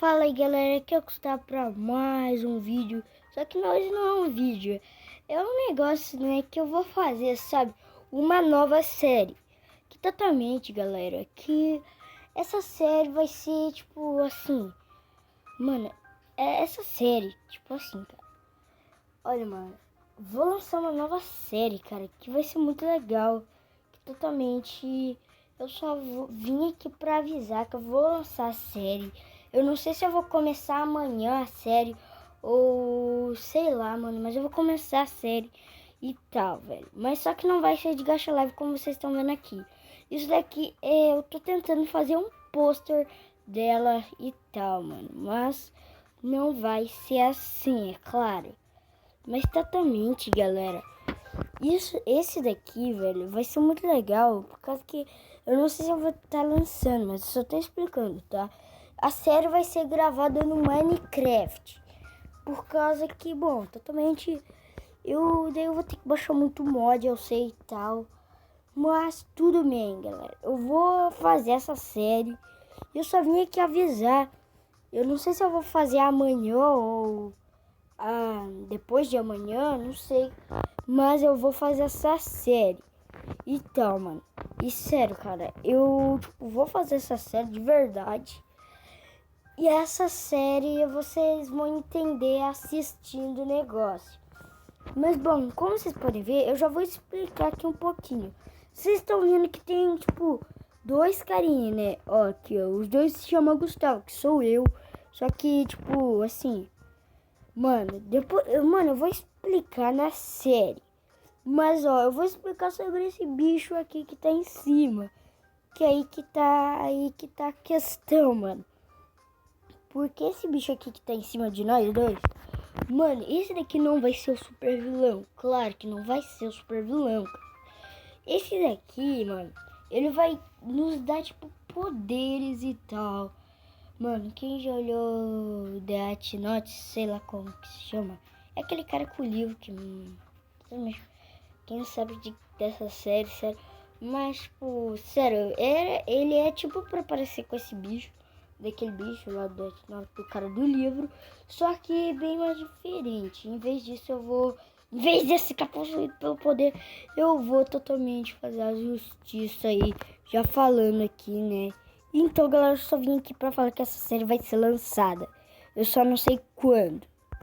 Fala aí galera, aqui é o Gustavo pra mais um vídeo. Só que hoje não é um vídeo, é um negócio, né, que eu vou fazer, sabe? Uma nova série. Que totalmente, galera, que essa série vai ser tipo assim. Mano, essa série, tipo assim, cara. Olha, mano, vou lançar uma nova série, cara, que vai ser muito legal. Que totalmente eu só vim aqui pra avisar que eu vou lançar a série. Eu não sei se eu vou começar amanhã a série ou sei lá, mano, mas eu vou começar a série e tal, velho. Mas só que não vai ser de Gacha Live como vocês estão vendo aqui. Isso daqui eu tô tentando fazer um pôster dela e tal, mano, mas não vai ser assim, é claro. Mas totalmente, galera. Esse daqui, velho, vai ser muito legal, por causa que eu não sei se eu vou estar lançando, mas eu só tô explicando, tá? A série vai ser gravada no Minecraft, por causa que, bom, totalmente, daí eu vou ter que baixar muito mod, eu sei e tal, mas tudo bem, galera. Eu vou fazer essa série, eu só vim aqui avisar. Eu não sei se eu vou fazer amanhã ou depois de amanhã, não sei. Mas eu vou fazer essa série. Então, mano. E sério, cara. Eu vou fazer essa série de verdade. E essa série vocês vão entender assistindo o negócio. Mas bom, como vocês podem ver, eu já vou explicar aqui um pouquinho. Vocês estão vendo que tem, tipo, dois carinhas, né? Ó, aqui, ó. Os dois se chamam Gustavo, que sou eu. Só que, tipo, assim... Mano, eu vou explicar na série. Mas ó, eu vou explicar sobre esse bicho aqui que tá em cima. Que aí que tá a questão, mano. Porque esse bicho aqui que tá em cima de nós dois, mano, esse daqui não vai ser o super vilão. Claro que não vai ser o super vilão, cara. Esse daqui, mano, ele vai nos dar tipo poderes e tal. Mano, quem já olhou Death Note, sei lá como que se chama, é aquele cara com o livro que... Quem sabe dessa série, sério. Mas, tipo, sério, ele é tipo pra parecer com esse bicho, daquele bicho lá do Death Note, do cara do livro, só que bem mais diferente. Em vez disso, em vez de ficar possuído pelo poder, eu vou totalmente fazer a justiça aí, já falando aqui, né? Então, galera, eu só vim aqui pra falar que essa série vai ser lançada. Eu só não sei quando.